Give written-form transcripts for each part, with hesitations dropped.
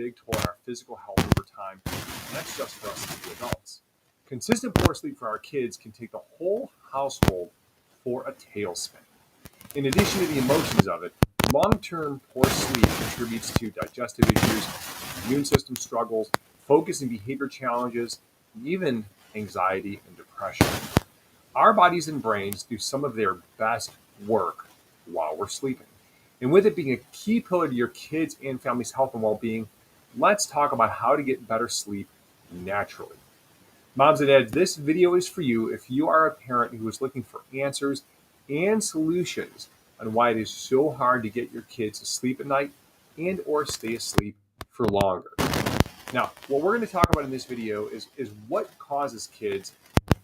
big toll on our physical health over time, and that's just for us as the adults. Consistent poor sleep for our kids can take the whole household for a tailspin. In addition to the emotions of it, long-term poor sleep contributes to digestive issues, immune system struggles, focus and behavior challenges, and even anxiety and depression. Our bodies and brains do some of their best work while we're sleeping. And with it being a key pillar to your kids' and family's health and well-being, let's talk about how to get better sleep naturally. Moms and dads, this video is for you if you are a parent who is looking for answers and solutions on why it is so hard to get your kids to sleep at night and or stay asleep for longer. Now, what we're going to talk about in this video is what causes kids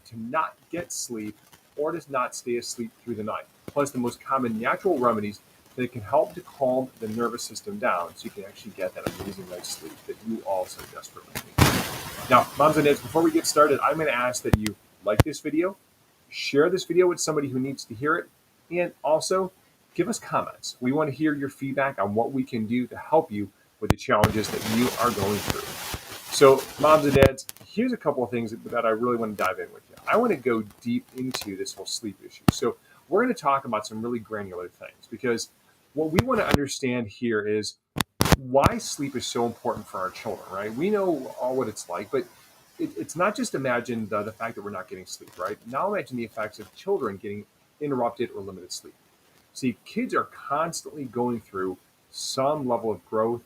to not get sleep or to not stay asleep through the night, plus the most common natural remedies that can help to calm the nervous system down so you can actually get that amazing night's sleep that you all so desperately need. Now, moms and dads, before we get started, I'm going to ask that you like this video, share this video with somebody who needs to hear it, and also give us comments. We want to hear your feedback on what we can do to help you with the challenges that you are going through. So, moms and dads, here's a couple of things that I really want to dive in with you. I want to go deep into this whole sleep issue. So, we're going to talk about some really granular things because what we want to understand here is why sleep is so important for our children, right? We know all what it's like, but it's not just imagine the fact that we're not getting sleep, right? Now imagine the effects of children getting interrupted or limited sleep. See, kids are constantly going through some level of growth,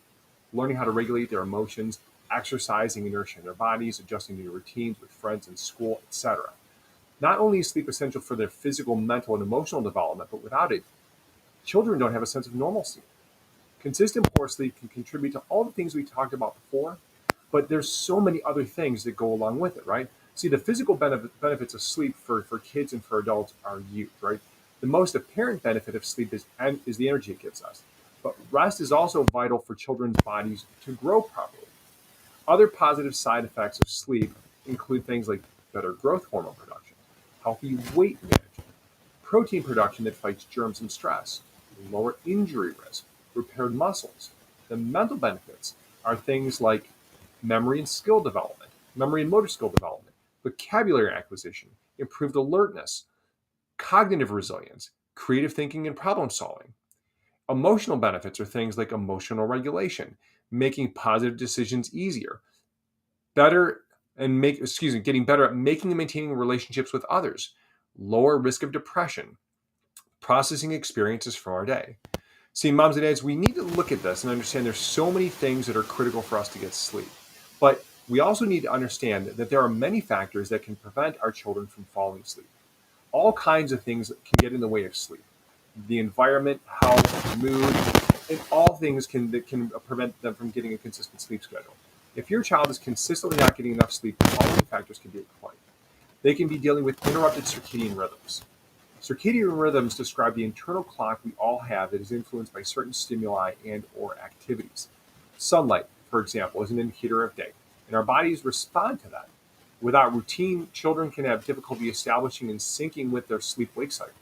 learning how to regulate their emotions, exercising inertia in their bodies, adjusting to new routines with friends in school, etc. Not only is sleep essential for their physical, mental, and emotional development, but without it, children don't have a sense of normalcy. Consistent poor sleep can contribute to all the things we talked about before, but there's so many other things that go along with it, right? See, the physical benefits of sleep for kids and for adults are huge, right? The most apparent benefit of sleep is the energy it gives us. But rest is also vital for children's bodies to grow properly. Other positive side effects of sleep include things like better growth hormone production, healthy weight management, protein production that fights germs and stress, lower injury risk, repaired muscles. The mental benefits are things like memory and skill development, memory and motor skill development, vocabulary acquisition, improved alertness, cognitive resilience, creative thinking and problem solving. Emotional benefits are things like emotional regulation, making positive decisions easier, getting better at making and maintaining relationships with others, lower risk of depression, processing experiences from our day. See, moms and dads, we need to look at this and understand there's so many things that are critical for us to get sleep. But we also need to understand that there are many factors that can prevent our children from falling asleep. All kinds of things can get in the way of sleep. The environment, health, mood, and all things that can prevent them from getting a consistent sleep schedule. If your child is consistently not getting enough sleep, the following factors can be at play. They can be dealing with interrupted circadian rhythms. Circadian rhythms describe the internal clock we all have that is influenced by certain stimuli and or activities. Sunlight, for example, is an indicator of day, and our bodies respond to that. Without routine, children can have difficulty establishing and syncing with their sleep-wake cycle.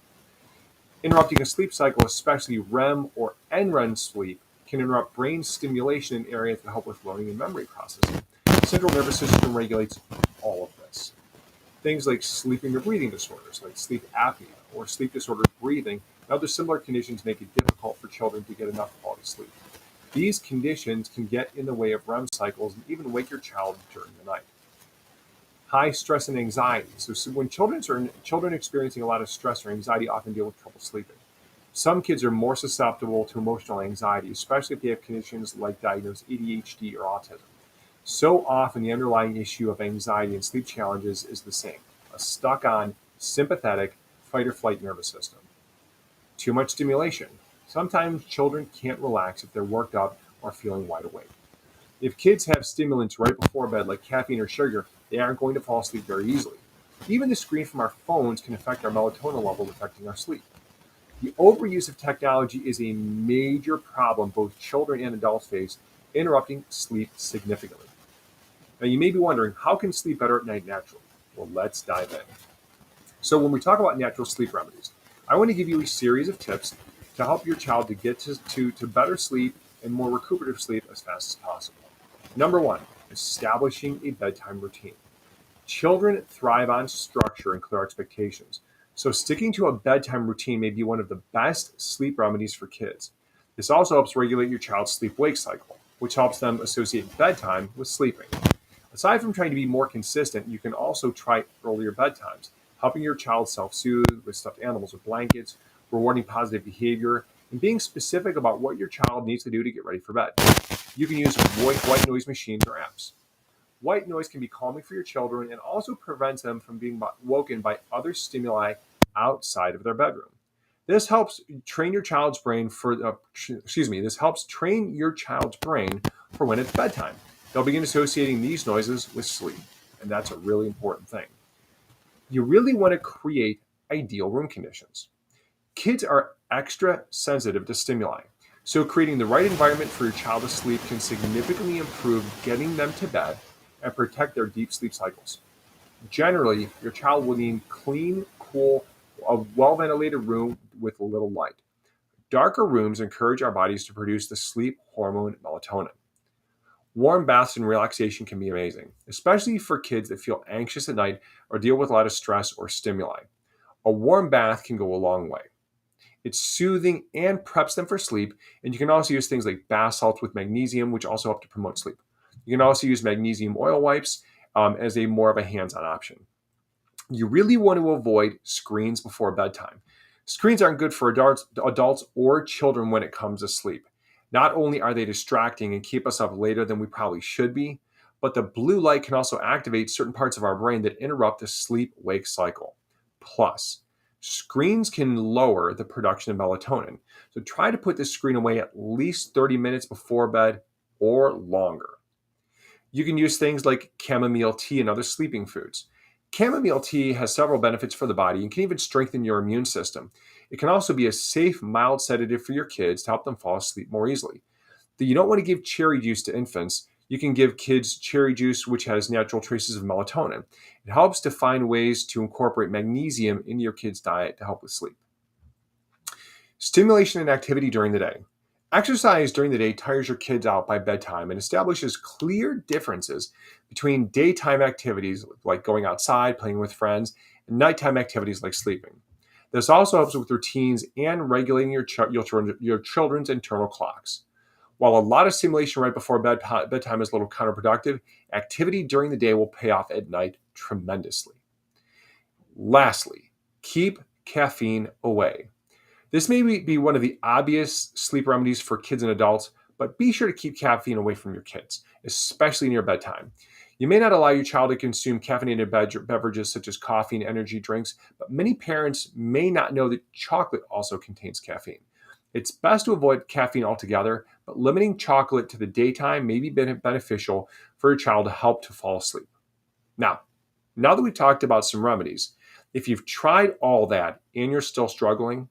Interrupting a sleep cycle, especially REM or NREM sleep, can interrupt brain stimulation in areas that help with learning and memory processing. The central nervous system regulates all of this. Things like sleeping or breathing disorders, like sleep apnea or sleep disordered breathing, and other similar conditions make it difficult for children to get enough quality sleep. These conditions can get in the way of REM cycles and even wake your child during the night. High stress and anxiety. So when children experiencing a lot of stress or anxiety often deal with trouble sleeping. Some kids are more susceptible to emotional anxiety, especially if they have conditions like diagnosed ADHD or autism. So often the underlying issue of anxiety and sleep challenges is the same, a stuck-on, sympathetic, fight-or-flight nervous system. Too much stimulation. Sometimes children can't relax if they're worked up or feeling wide awake. If kids have stimulants right before bed, like caffeine or sugar, they aren't going to fall asleep very easily. Even the screen from our phones can affect our melatonin level, affecting our sleep. The overuse of technology is a major problem both children and adults face, interrupting sleep significantly. Now, you may be wondering, how can sleep better at night naturally? Well, let's dive in. So when we talk about natural sleep remedies, I want to give you a series of tips to help your child to get to better sleep and more recuperative sleep as fast as possible. Number one, establishing a bedtime routine. Children thrive on structure and clear expectations. So, sticking to a bedtime routine may be one of the best sleep remedies for kids. This also helps regulate your child's sleep wake cycle, which helps them associate bedtime with sleeping. Aside from trying to be more consistent, you can also try earlier bedtimes, helping your child self soothe with stuffed animals or blankets, rewarding positive behavior, and being specific about what your child needs to do to get ready for bed. You can use white noise machines or apps. White noise can be calming for your children and also prevents them from being woken by other stimuli outside of their bedroom. This helps train your child's brain for this helps train your child's brain for when it's bedtime. They'll begin associating these noises with sleep, and that's a really important thing. You really want to create ideal room conditions. Kids are extra sensitive to stimuli, so creating the right environment for your child to sleep can significantly improve getting them to bed and protect their deep sleep cycles. Generally, your child will need clean, cool, a well-ventilated room with little light. Darker rooms encourage our bodies to produce the sleep hormone melatonin. Warm baths and relaxation can be amazing, especially for kids that feel anxious at night or deal with a lot of stress or stimuli. A warm bath can go a long way. It's soothing and preps them for sleep, and you can also use things like bath salts with magnesium, which also help to promote sleep. You can also use magnesium oil wipes as a more of a hands-on option. You really want to avoid screens before bedtime. Screens aren't good for adults or children when it comes to sleep. Not only are they distracting and keep us up later than we probably should be, but the blue light can also activate certain parts of our brain that interrupt the sleep-wake cycle. Plus, screens can lower the production of melatonin. So try to put the screen away at least 30 minutes before bed or longer. You can use things like chamomile tea and other sleeping foods. Chamomile tea has several benefits for the body and can even strengthen your immune system. It can also be a safe, mild sedative for your kids to help them fall asleep more easily. You don't want to give cherry juice to infants. You can give kids cherry juice, which has natural traces of melatonin. It helps to find ways to incorporate magnesium into your kids' diet to help with sleep. Stimulation and activity during the day. Exercise during the day tires your kids out by bedtime and establishes clear differences between daytime activities like going outside, playing with friends, and nighttime activities like sleeping. This also helps with routines and regulating your children's internal clocks. While a lot of stimulation right before bedtime is a little counterproductive, activity during the day will pay off at night tremendously. Lastly, keep caffeine away. This may be one of the obvious sleep remedies for kids and adults, but be sure to keep caffeine away from your kids, especially near bedtime. You may not allow your child to consume caffeinated beverages such as coffee and energy drinks, but many parents may not know that chocolate also contains caffeine. It's best to avoid caffeine altogether, but limiting chocolate to the daytime may be beneficial for your child to help to fall asleep. Now that we've talked about some remedies, if you've tried all that and you're still struggling,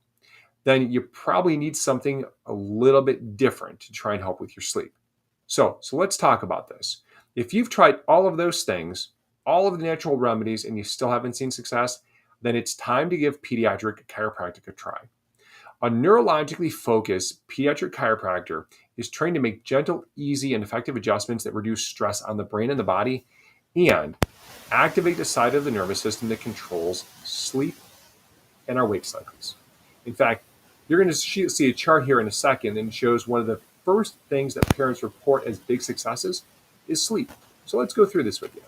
then you probably need something a little bit different to try and help with your sleep. So let's talk about this. If you've tried all of those things, all of the natural remedies, and you still haven't seen success, then it's time to give pediatric chiropractic a try. A neurologically focused pediatric chiropractor is trained to make gentle, easy, and effective adjustments that reduce stress on the brain and the body and activate the side of the nervous system that controls sleep and our wake cycles. In fact, you're going to see a chart here in a second, and it shows one of the first things that parents report as big successes is sleep. So let's go through this with you.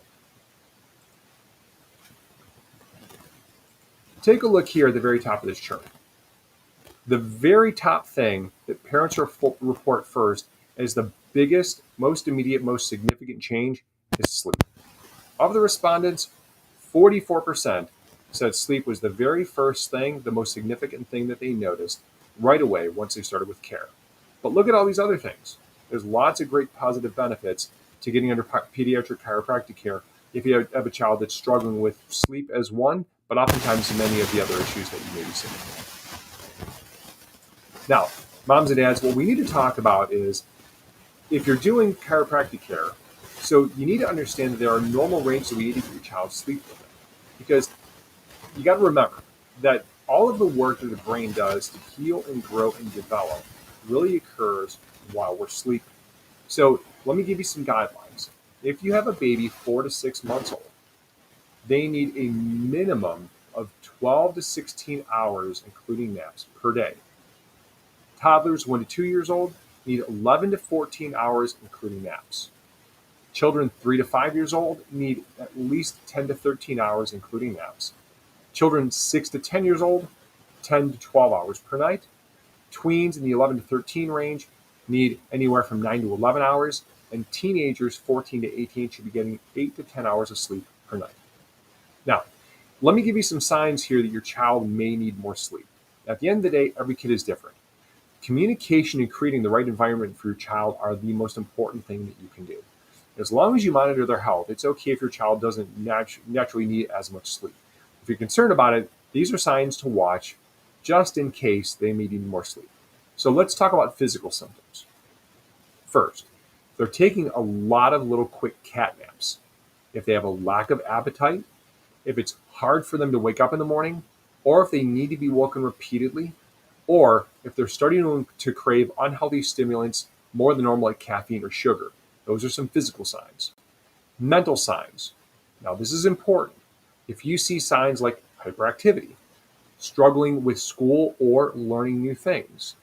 Take a look here at the very top of this chart. The very top thing that parents report first as the biggest, most immediate, most significant change is sleep. Of the respondents, 44% said sleep was the very first thing, the most significant thing that they noticed right away once they started with care. But look at all these other things. There's lots of great positive benefits to getting under pediatric chiropractic care if you have a child that's struggling with sleep as one, but oftentimes many of the other issues that you may be seeing. Now, moms and dads, what we need to talk about is if you're doing chiropractic care, so you need to understand that there are normal ranges that we need to get your child sleep within. Because you got to remember that all of the work that the brain does to heal and grow and develop really occurs while we're sleeping. So let me give you some guidelines. If you have a baby 4 to 6 months old, they need a minimum of 12 to 16 hours, including naps, per day. Toddlers 1 to 2 years old need 11 to 14 hours, including naps. Children 3 to 5 years old need at least 10 to 13 hours, including naps. Children 6 to 10 years old, 10 to 12 hours per night. Tweens in the 11 to 13 range need anywhere from 9 to 11 hours, and teenagers 14 to 18 should be getting 8 to 10 hours of sleep per night. Now, let me give you some signs here that your child may need more sleep. At the end of the day, every kid is different. Communication and creating the right environment for your child are the most important thing that you can do. As long as you monitor their health, it's okay if your child doesn't naturally need as much sleep. If you're concerned about it, these are signs to watch just in case they may need more sleep. So let's talk about physical symptoms. First, they're taking a lot of little quick cat naps. If they have a lack of appetite, if it's hard for them to wake up in the morning, or if they need to be woken repeatedly, or if they're starting to crave unhealthy stimulants more than normal, like caffeine or sugar. Those are some physical signs. Mental signs. Now, this is important. If you see signs like hyperactivity, struggling with school or learning new things,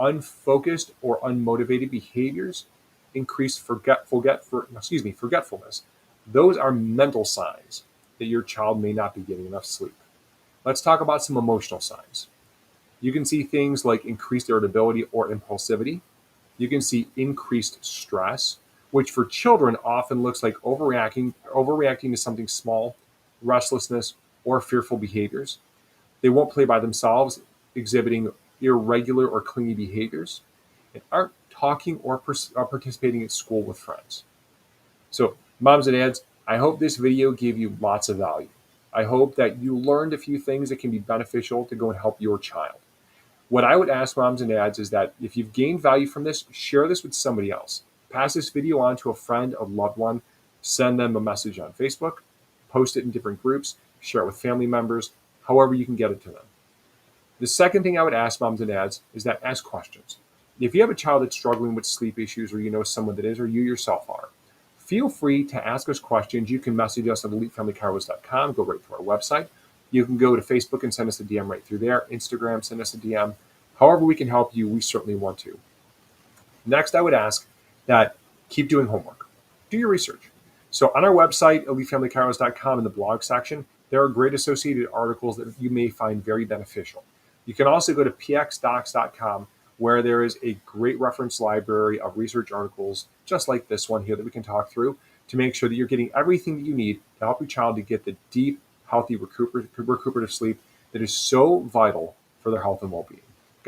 unfocused or unmotivated behaviors, increased forgetfulness, those are mental signs that your child may not be getting enough sleep. Let's talk about some emotional signs. You can see things like increased irritability or impulsivity. You can see increased stress, which for children often looks like overreacting to something small, restlessness, or fearful behaviors. They won't play by themselves, exhibiting irregular or clingy behaviors, and aren't talking or participating at school with friends. So, moms and dads, I hope this video gave you lots of value. I hope that you learned a few things that can be beneficial to go and help your child. What I would ask moms and dads is that if you've gained value from this, share this with somebody else. Pass this video on to a friend, a loved one, send them a message on Facebook, post it in different groups, share it with family members, however you can get it to them. The second thing I would ask moms and dads is that ask questions. If you have a child that's struggling with sleep issues, or you know someone that is, or you yourself are, feel free to ask us questions. You can message us at elitefamilychiros.com, go right to our website. You can go to Facebook and send us a DM right through there. Instagram, send us a DM. However we can help you, we certainly want to. Next, I would ask that keep doing homework. Do your research. So on our website, elitefamilychiros.com, in the blog section, there are great associated articles that you may find very beneficial. You can also go to pxdocs.com, where there is a great reference library of research articles just like this one here that we can talk through to make sure that you're getting everything that you need to help your child to get the deep, healthy recuperative sleep that is so vital for their health and well-being.